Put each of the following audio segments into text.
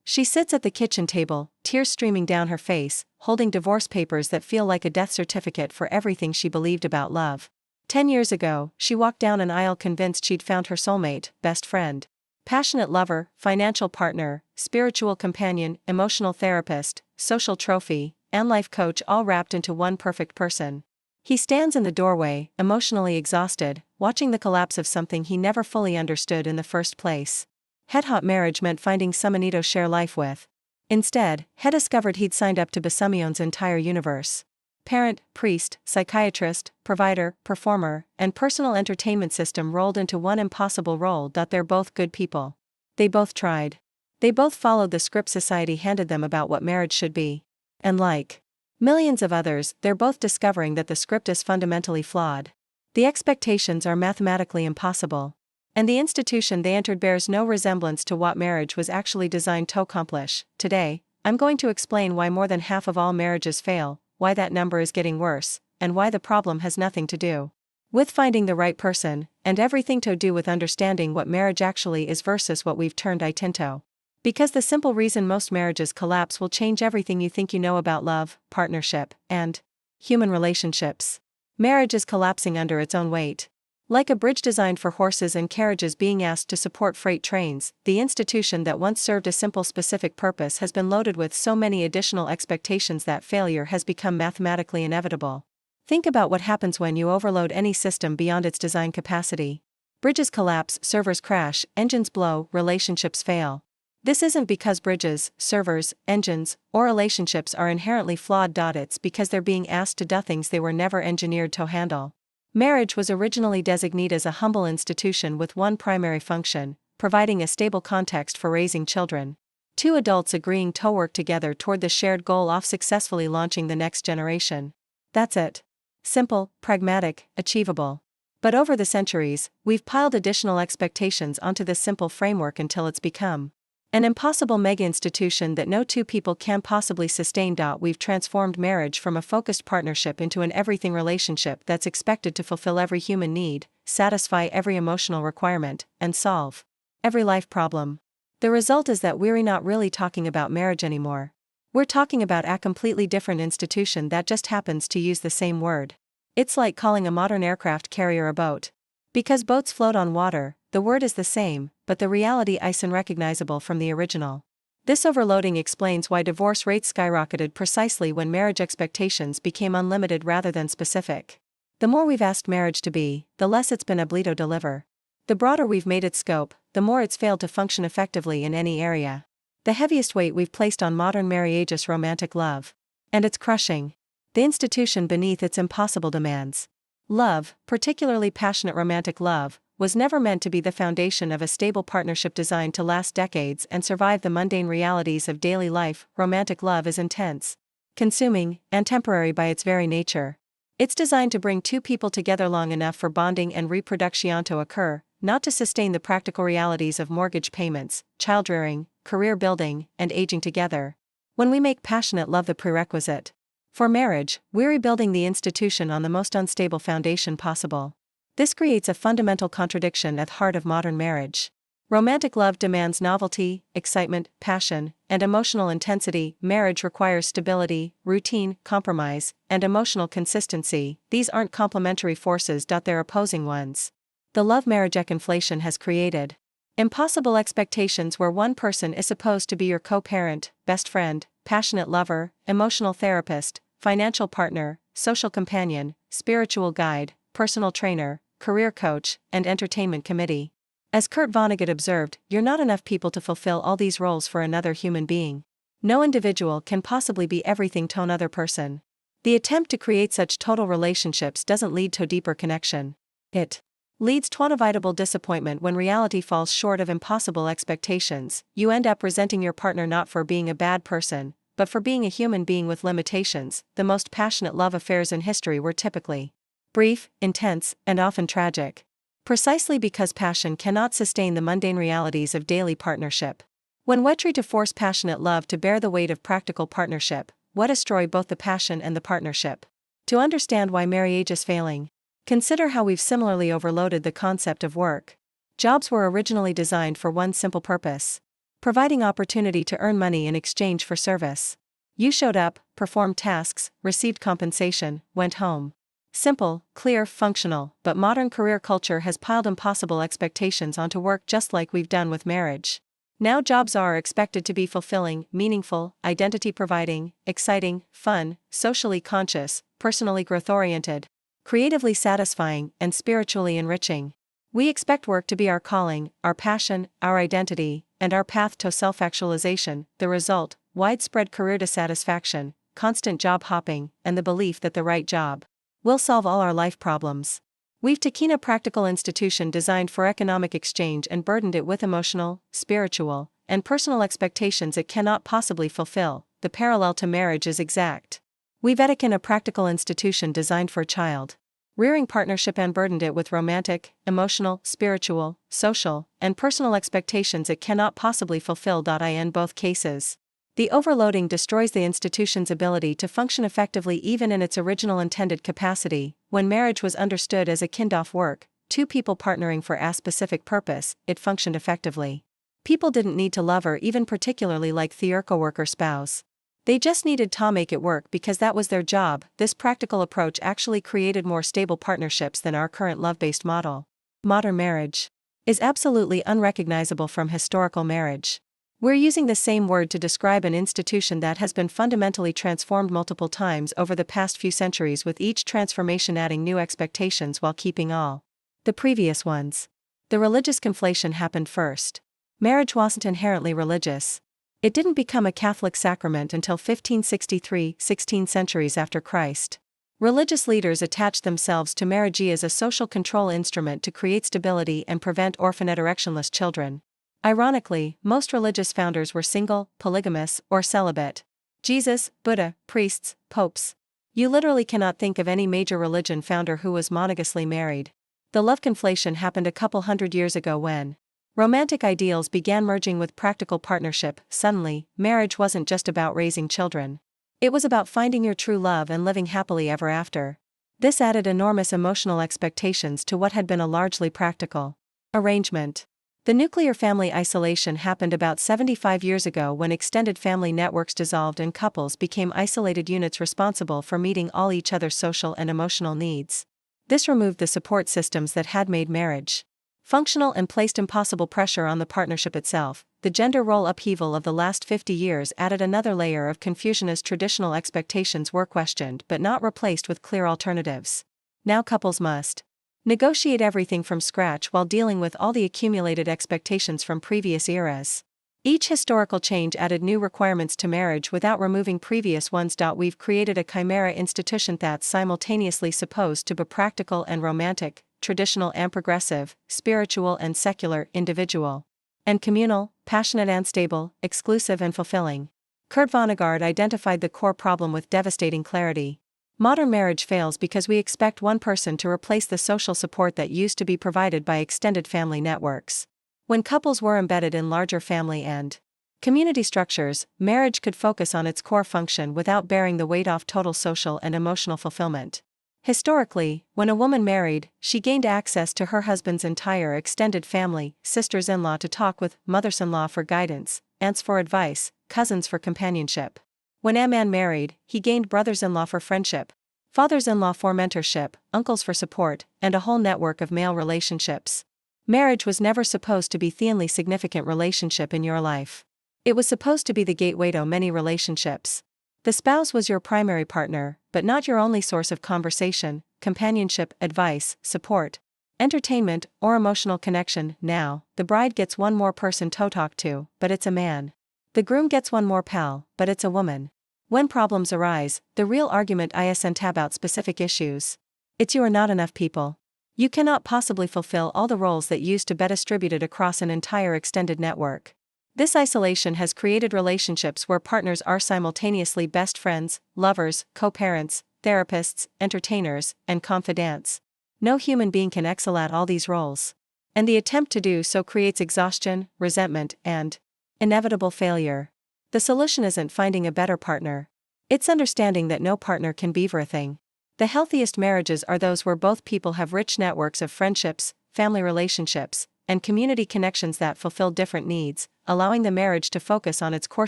She sits at the kitchen table, tears streaming down her face, holding divorce papers that feel like a death certificate for everything she believed about love. 10 years ago, she walked down an aisle convinced she'd found her soulmate, best friend, passionate lover, financial partner, spiritual companion, emotional therapist, social trophy, and life coach, all wrapped into one perfect person. He stands in the doorway, emotionally exhausted, watching the collapse of something he never fully understood in the first place. Head-hot marriage meant finding someone to share life with. Instead, he discovered he'd signed up to Basumion's entire universe. Parent, priest, psychiatrist, provider, performer, and personal entertainment system rolled into one impossible role. They're both good people. They both tried. They both followed the script society handed them about what marriage should be. And like millions of others, they're both discovering that the script is fundamentally flawed. The expectations are mathematically impossible. And the institution they entered bears no resemblance to what marriage was actually designed to accomplish. Today, I'm going to explain why more than half of all marriages fail, why that number is getting worse, and why the problem has nothing to do with finding the right person, and everything to do with understanding what marriage actually is versus what we've turned it into. Because the simple reason most marriages collapse will change everything you think you know about love, partnership, and human relationships. Marriage is collapsing under its own weight. Like a bridge designed for horses and carriages being asked to support freight trains, the institution that once served a simple specific purpose has been loaded with so many additional expectations that failure has become mathematically inevitable. Think about what happens when you overload any system beyond its design capacity. Bridges collapse, servers crash, engines blow, relationships fail. This isn't because bridges, servers, engines, or relationships are inherently flawed. It's because they're being asked to do things they were never engineered to handle. Marriage was originally designated as a humble institution with one primary function, providing a stable context for raising children. Two adults agreeing to work together toward the shared goal of successfully launching the next generation. That's it. Simple, pragmatic, achievable. But over the centuries, we've piled additional expectations onto this simple framework until it's become an impossible mega-institution that no two people can possibly sustain. We've transformed marriage from a focused partnership into an everything relationship that's expected to fulfill every human need, satisfy every emotional requirement, and solve every life problem. The result is that we're not really talking about marriage anymore. We're talking about a completely different institution that just happens to use the same word. It's like calling a modern aircraft carrier a boat. Because boats float on water, the word is the same, but the reality is unrecognizable from the original. This overloading explains why divorce rates skyrocketed precisely when marriage expectations became unlimited rather than specific. The more we've asked marriage to be, the less it's been able to deliver. The broader we've made its scope, the more it's failed to function effectively in any area. The heaviest weight we've placed on modern marriage's romantic love. And it's crushing the institution beneath its impossible demands. Love, particularly passionate romantic love, was never meant to be the foundation of a stable partnership designed to last decades and survive the mundane realities of daily life. Romantic love is intense, consuming, and temporary by its very nature. It's designed to bring two people together long enough for bonding and reproduction to occur, not to sustain the practical realities of mortgage payments, child rearing, career building, and aging together. When we make passionate love the prerequisite for marriage, we're rebuilding the institution on the most unstable foundation possible. This creates a fundamental contradiction at the heart of modern marriage. Romantic love demands novelty, excitement, passion, and emotional intensity. Marriage requires stability, routine, compromise, and emotional consistency. These aren't complementary forces. They're opposing ones. The love-marriage conflation has created impossible expectations where one person is supposed to be your co-parent, best friend, passionate lover, emotional therapist, financial partner, social companion, spiritual guide, personal trainer, career coach, and entertainment committee. As Kurt Vonnegut observed, you're not enough people to fulfill all these roles for another human being. No individual can possibly be everything to another person. The attempt to create such total relationships doesn't lead to deeper connection. It leads to unavoidable disappointment. When reality falls short of impossible expectations, you end up resenting your partner not for being a bad person, but for being a human being with limitations. The most passionate love affairs in history were typically brief, intense, and often tragic. Precisely because passion cannot sustain the mundane realities of daily partnership. When we try to force passionate love to bear the weight of practical partnership, we destroy both the passion and the partnership. To understand why marriage is failing, consider how we've similarly overloaded the concept of work. Jobs were originally designed for one simple purpose: providing opportunity to earn money in exchange for service. You showed up, performed tasks, received compensation, went home. Simple, clear, functional, but modern career culture has piled impossible expectations onto work just like we've done with marriage. Now jobs are expected to be fulfilling, meaningful, identity-providing, exciting, fun, socially conscious, personally growth-oriented, creatively satisfying, and spiritually enriching. We expect work to be our calling, our passion, our identity, and our path to self-actualization. The result, widespread career dissatisfaction, constant job hopping, and the belief that the right job will solve all our life problems. We've taken a practical institution designed for economic exchange and burdened it with emotional, spiritual, and personal expectations it cannot possibly fulfill. The parallel to marriage is exact. We've taken a practical institution designed for child rearing partnership and burdened it with romantic, emotional, spiritual, social, and personal expectations it cannot possibly fulfill. In both cases, the overloading destroys the institution's ability to function effectively even in its original intended capacity. When marriage was understood as a kind-of work, two people partnering for a specific purpose, it functioned effectively. People didn't need to love or even particularly like their co-worker spouse. They just needed to make it work because that was their job. This practical approach actually created more stable partnerships than our current love-based model. Modern marriage is absolutely unrecognizable from historical marriage. We're using the same word to describe an institution that has been fundamentally transformed multiple times over the past few centuries, with each transformation adding new expectations while keeping all the previous ones. The religious conflation happened first. Marriage wasn't inherently religious. It didn't become a Catholic sacrament until 1563, 16 centuries after Christ. Religious leaders attached themselves to marriage as a social control instrument to create stability and prevent orphaned directionless children. Ironically, most religious founders were single, polygamous, or celibate. Jesus, Buddha, priests, popes. You literally cannot think of any major religion founder who was monogamously married. The love conflation happened a couple hundred years ago when romantic ideals began merging with practical partnership. Suddenly, marriage wasn't just about raising children. It was about finding your true love and living happily ever after. This added enormous emotional expectations to what had been a largely practical arrangement. The nuclear family isolation happened about 75 years ago when extended family networks dissolved and couples became isolated units responsible for meeting all each other's social and emotional needs. This removed the support systems that had made marriage functional and placed impossible pressure on the partnership itself. The gender role upheaval of the last 50 years added another layer of confusion as traditional expectations were questioned but not replaced with clear alternatives. Now couples must negotiate everything from scratch while dealing with all the accumulated expectations from previous eras. Each historical change added new requirements to marriage without removing previous ones. We've created a chimera institution that's simultaneously supposed to be practical and romantic, traditional and progressive, spiritual and secular, individual and communal, passionate and stable, exclusive and fulfilling. Kurt Vonnegut identified the core problem with devastating clarity. Modern marriage fails because we expect one person to replace the social support that used to be provided by extended family networks. When couples were embedded in larger family and community structures, marriage could focus on its core function without bearing the weight of total social and emotional fulfillment. Historically, when a woman married, she gained access to her husband's entire extended family, sisters-in-law to talk with, mothers-in-law for guidance, aunts for advice, cousins for companionship. When a man married, he gained brothers-in-law for friendship, fathers-in-law for mentorship, uncles for support, and a whole network of male relationships. Marriage was never supposed to be the only significant relationship in your life. It was supposed to be the gateway to many relationships. The spouse was your primary partner, but not your only source of conversation, companionship, advice, support, entertainment, or emotional connection. Now, the bride gets one more person to talk to, but it's a man. The groom gets one more pal, but it's a woman. When problems arise, the real argument isn't about specific issues. It's you are not enough people. You cannot possibly fulfill all the roles that used to be distributed across an entire extended network. This isolation has created relationships where partners are simultaneously best friends, lovers, co-parents, therapists, entertainers, and confidants. No human being can excel at all these roles. And the attempt to do so creates exhaustion, resentment, and inevitable failure. The solution isn't finding a better partner. It's understanding that no partner can be everything. The healthiest marriages are those where both people have rich networks of friendships, family relationships, and community connections that fulfill different needs, allowing the marriage to focus on its core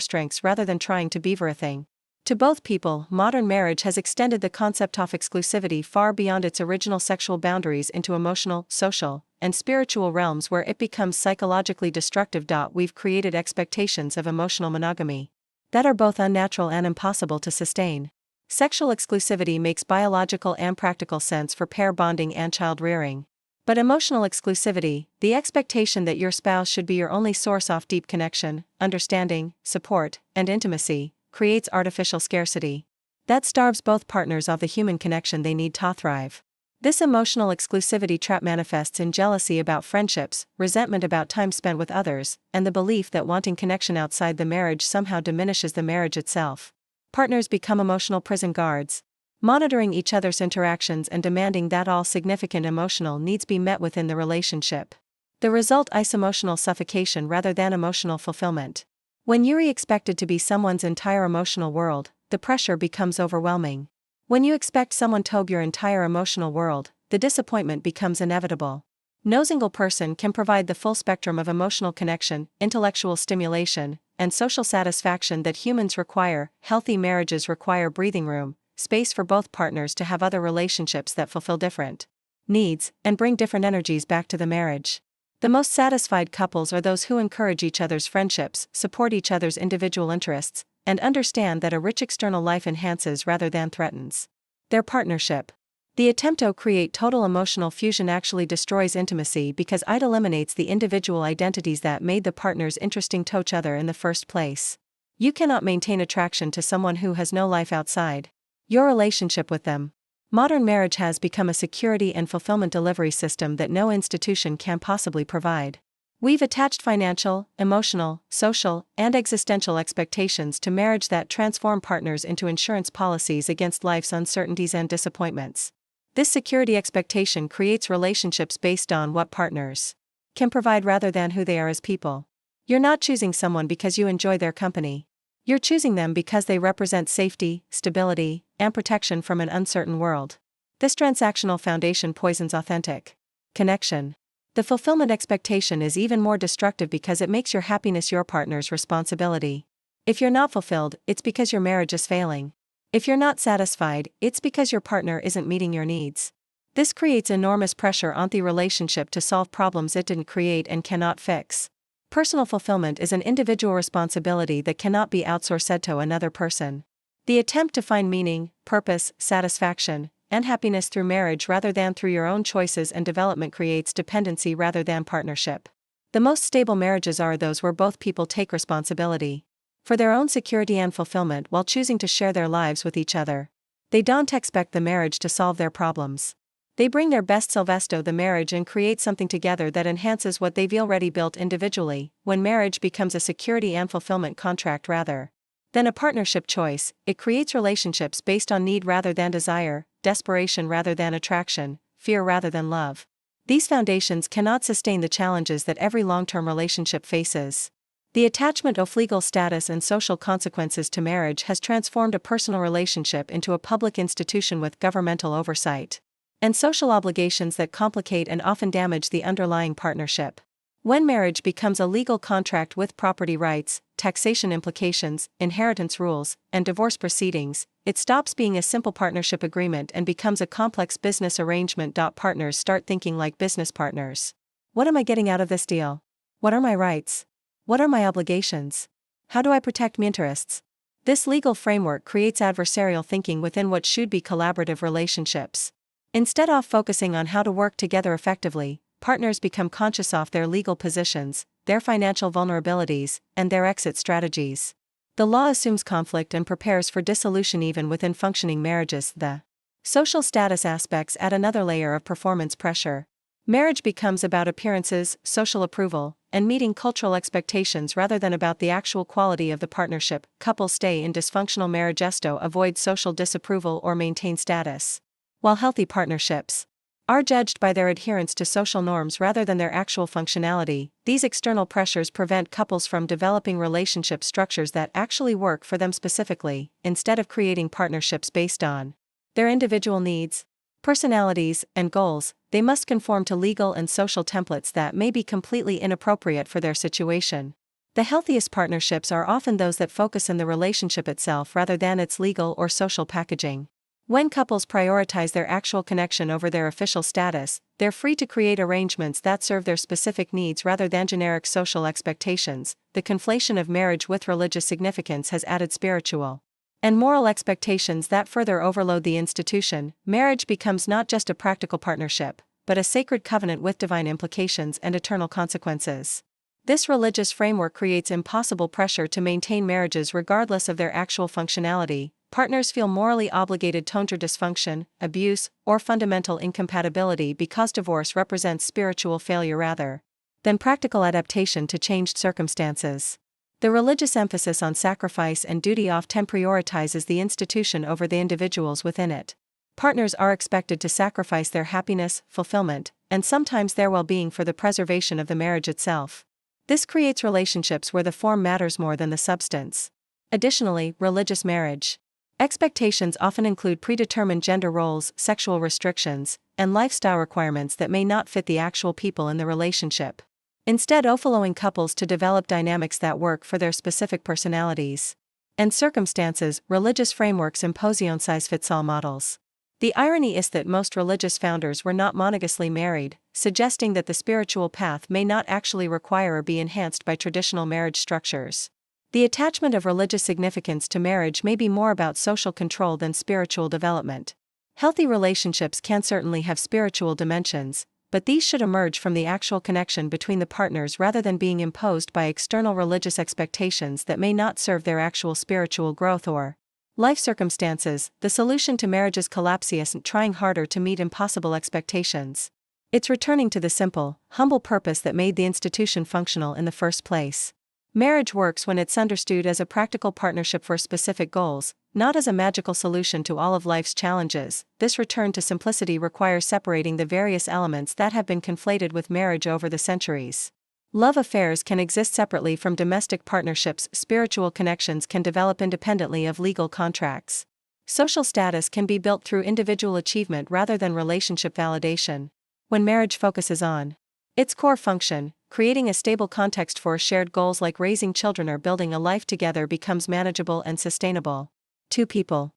strengths rather than trying to be everything. To both people, modern marriage has extended the concept of exclusivity far beyond its original sexual boundaries into emotional, social, and spiritual realms where it becomes psychologically destructive. We've created expectations of emotional monogamy that are both unnatural and impossible to sustain. Sexual exclusivity makes biological and practical sense for pair bonding and child rearing. But emotional exclusivity, the expectation that your spouse should be your only source of deep connection, understanding, support, and intimacy, creates artificial scarcity that starves both partners of the human connection they need to thrive. This emotional exclusivity trap manifests in jealousy about friendships, resentment about time spent with others, and the belief that wanting connection outside the marriage somehow diminishes the marriage itself. Partners become emotional prison guards, monitoring each other's interactions and demanding that all significant emotional needs be met within the relationship. The result is emotional suffocation rather than emotional fulfillment. When you're expected to be someone's entire emotional world, the pressure becomes overwhelming. When you expect someone to be your entire emotional world, the disappointment becomes inevitable. No single person can provide the full spectrum of emotional connection, intellectual stimulation, and social satisfaction that humans require. Healthy marriages require breathing room, space for both partners to have other relationships that fulfill different needs and bring different energies back to the marriage. The most satisfied couples are those who encourage each other's friendships, support each other's individual interests, and understand that a rich external life enhances rather than threatens their partnership. The attempt to create total emotional fusion actually destroys intimacy because it eliminates the individual identities that made the partners interesting to each other in the first place. You cannot maintain attraction to someone who has no life outside your relationship with them. Modern marriage has become a security and fulfillment delivery system that no institution can possibly provide. We've attached financial, emotional, social, and existential expectations to marriage that transform partners into insurance policies against life's uncertainties and disappointments. This security expectation creates relationships based on what partners can provide rather than who they are as people. You're not choosing someone because you enjoy their company. You're choosing them because they represent safety, stability, and protection from an uncertain world. This transactional foundation poisons authentic connection. The fulfillment expectation is even more destructive because it makes your happiness your partner's responsibility. If you're not fulfilled, it's because your marriage is failing. If you're not satisfied, it's because your partner isn't meeting your needs. This creates enormous pressure on the relationship to solve problems it didn't create and cannot fix. Personal fulfillment is an individual responsibility that cannot be outsourced to another person. The attempt to find meaning, purpose, satisfaction, and happiness through marriage rather than through your own choices and development creates dependency rather than partnership. The most stable marriages are those where both people take responsibility for their own security and fulfillment while choosing to share their lives with each other. They don't expect the marriage to solve their problems. They bring their best selves to the marriage and create something together that enhances what they've already built individually. When marriage becomes a security and fulfillment contract rather than a partnership choice, it creates relationships based on need rather than desire, desperation rather than attraction, fear rather than love. These foundations cannot sustain the challenges that every long-term relationship faces. The attachment of legal status and social consequences to marriage has transformed a personal relationship into a public institution with governmental oversight and social obligations that complicate and often damage the underlying partnership. When marriage becomes a legal contract with property rights, taxation implications, inheritance rules, and divorce proceedings, it stops being a simple partnership agreement and becomes a complex business arrangement. Partners start thinking like business partners. What am I getting out of this deal? What are my rights? What are my obligations? How do I protect my interests? This legal framework creates adversarial thinking within what should be collaborative relationships. Instead of focusing on how to work together effectively, partners become conscious of their legal positions, their financial vulnerabilities, and their exit strategies. The law assumes conflict and prepares for dissolution even within functioning marriages. The social status aspects add another layer of performance pressure. Marriage becomes about appearances, social approval, and meeting cultural expectations rather than about the actual quality of the partnership. Couples stay in dysfunctional marriages to avoid social disapproval or maintain status, while healthy partnerships are judged by their adherence to social norms rather than their actual functionality. These external pressures prevent couples from developing relationship structures that actually work for them specifically, instead of creating partnerships based on their individual needs. personalities, and goals, they must conform to legal and social templates that may be completely inappropriate for their situation. The healthiest partnerships are often those that focus on the relationship itself rather than its legal or social packaging. When couples prioritize their actual connection over their official status, they're free to create arrangements that serve their specific needs rather than generic social expectations. The conflation of marriage with religious significance has added spiritual and moral expectations that further overload the institution. Marriage becomes not just a practical partnership, but a sacred covenant with divine implications and eternal consequences. This religious framework creates impossible pressure to maintain marriages regardless of their actual functionality. Partners feel morally obligated to counter dysfunction, abuse, or fundamental incompatibility because divorce represents spiritual failure rather than practical adaptation to changed circumstances. The religious emphasis on sacrifice and duty often prioritizes the institution over the individuals within it. Partners are expected to sacrifice their happiness, fulfillment, and sometimes their well-being for the preservation of the marriage itself. This creates relationships where the form matters more than the substance. Additionally, religious marriage expectations often include predetermined gender roles, sexual restrictions, and lifestyle requirements that may not fit the actual people in the relationship. Instead, allowing couples to develop dynamics that work for their specific personalities and circumstances. Religious frameworks impose one-size-fits-all models. The irony is that most religious founders were not monogamously married, suggesting that the spiritual path may not actually require or be enhanced by traditional marriage structures. The attachment of religious significance to marriage may be more about social control than spiritual development. Healthy relationships can certainly have spiritual dimensions, but these should emerge from the actual connection between the partners rather than being imposed by external religious expectations that may not serve their actual spiritual growth or life circumstances. The solution to marriage's collapse isn't trying harder to meet impossible expectations. It's returning to the simple, humble purpose that made the institution functional in the first place. Marriage works when it's understood as a practical partnership for specific goals, not as a magical solution to all of life's challenges. This return to simplicity requires separating the various elements that have been conflated with marriage over the centuries. Love affairs can exist separately from domestic partnerships. Spiritual connections can develop independently of legal contracts. Social status can be built through individual achievement rather than relationship validation. When marriage focuses on its core function, creating a stable context for shared goals like raising children or building a life together becomes manageable and sustainable. Two people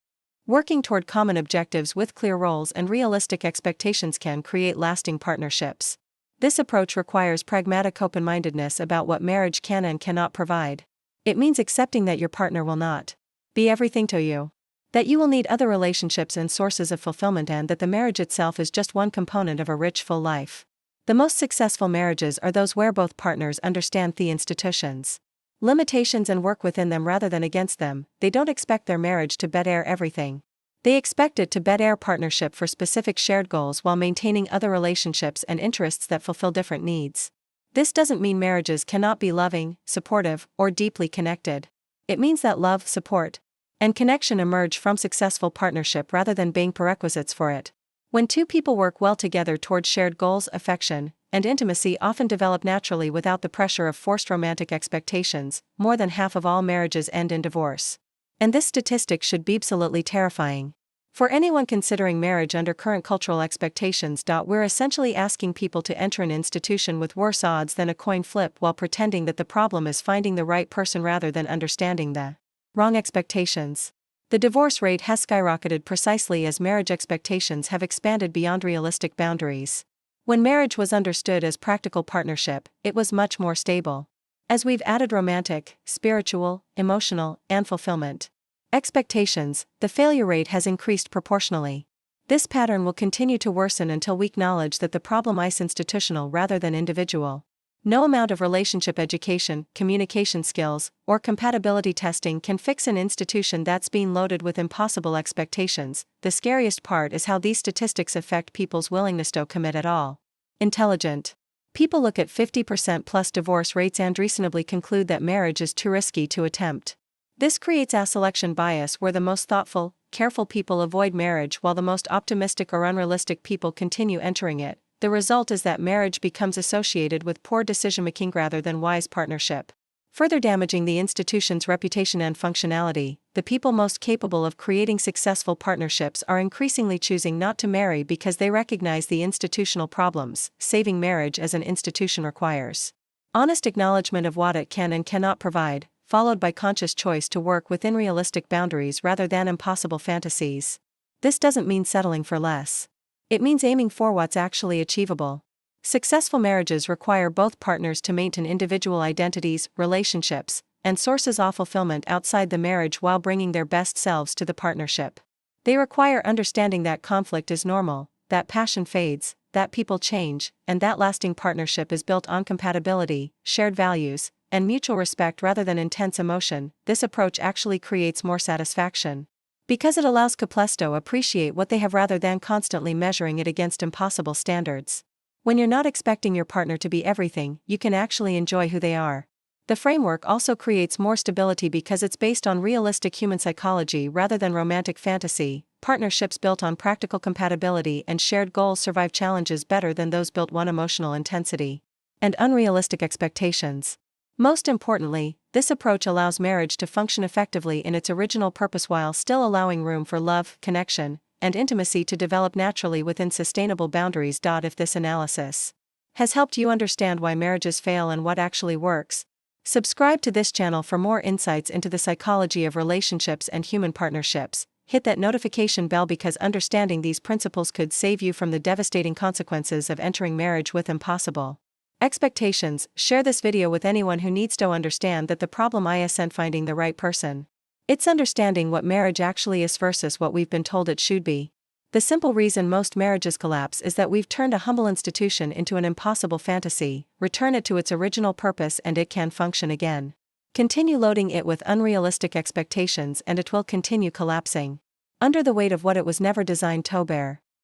working toward common objectives with clear roles and realistic expectations can create lasting partnerships. This approach requires pragmatic open-mindedness about what marriage can and cannot provide. It means accepting that your partner will not be everything to you, that you will need other relationships and sources of fulfillment, and that the marriage itself is just one component of a rich, full life. The most successful marriages are those where both partners understand the institution's limitations and work within them rather than against them. They don't expect their marriage to bed-air everything. They expect it to bed-air partnership for specific shared goals while maintaining other relationships and interests that fulfill different needs. This doesn't mean marriages cannot be loving, supportive, or deeply connected. It means that love, support, and connection emerge from successful partnership rather than being prerequisites for it. When two people work well together towards shared goals, affection and intimacy often develop naturally without the pressure of forced romantic expectations. More than half of all marriages end in divorce. And this statistic should be absolutely terrifying for anyone considering marriage under current cultural expectations. We're essentially asking people to enter an institution with worse odds than a coin flip while pretending that the problem is finding the right person rather than understanding the wrong expectations. The divorce rate has skyrocketed precisely as marriage expectations have expanded beyond realistic boundaries. When marriage was understood as practical partnership, it was much more stable. As we've added romantic, spiritual, emotional, and fulfillment expectations, the failure rate has increased proportionally. This pattern will continue to worsen until we acknowledge that the problem is institutional rather than individual. No amount of relationship education, communication skills, or compatibility testing can fix an institution that's been loaded with impossible expectations. The scariest part is how these statistics affect people's willingness to commit at all. Intelligent people look at 50% plus divorce rates and reasonably conclude that marriage is too risky to attempt. This creates a selection bias where the most thoughtful, careful people avoid marriage while the most optimistic or unrealistic people continue entering it. The result is that marriage becomes associated with poor decision-making rather than wise partnership. further damaging the institution's reputation and functionality. The people most capable of creating successful partnerships are increasingly choosing not to marry because they recognize the institutional problems saving marriage as an institution requires. Honest acknowledgement of what it can and cannot provide, followed by conscious choice to work within realistic boundaries rather than impossible fantasies. This doesn't mean settling for less. It means aiming for what's actually achievable. Successful marriages require both partners to maintain individual identities, relationships, and sources of fulfillment outside the marriage while bringing their best selves to the partnership. They require understanding that conflict is normal, that passion fades, that people change, and that lasting partnership is built on compatibility, shared values, and mutual respect rather than intense emotion. This approach actually creates more satisfaction, because it allows couples to appreciate what they have rather than constantly measuring it against impossible standards. When you're not expecting your partner to be everything, you can actually enjoy who they are. The framework also creates more stability because it's based on realistic human psychology rather than romantic fantasy. Partnerships built on practical compatibility and shared goals survive challenges better than those built on emotional intensity and unrealistic expectations. Most importantly, this approach allows marriage to function effectively in its original purpose while still allowing room for love, connection, and intimacy to develop naturally within sustainable boundaries. If this analysis has helped you understand why marriages fail and what actually works, subscribe to this channel for more insights into the psychology of relationships and human partnerships. Hit that notification bell because understanding these principles could save you from the devastating consequences of entering marriage with impossible expectations. Share this video with anyone who needs to understand that the problem isn't finding the right person. It's understanding what marriage actually is versus what we've been told it should be. The simple reason most marriages collapse is that we've turned a humble institution into an impossible fantasy. Return it to its original purpose and it can function again. Continue loading it with unrealistic expectations and it will continue collapsing under the weight of what it was never designed to bear.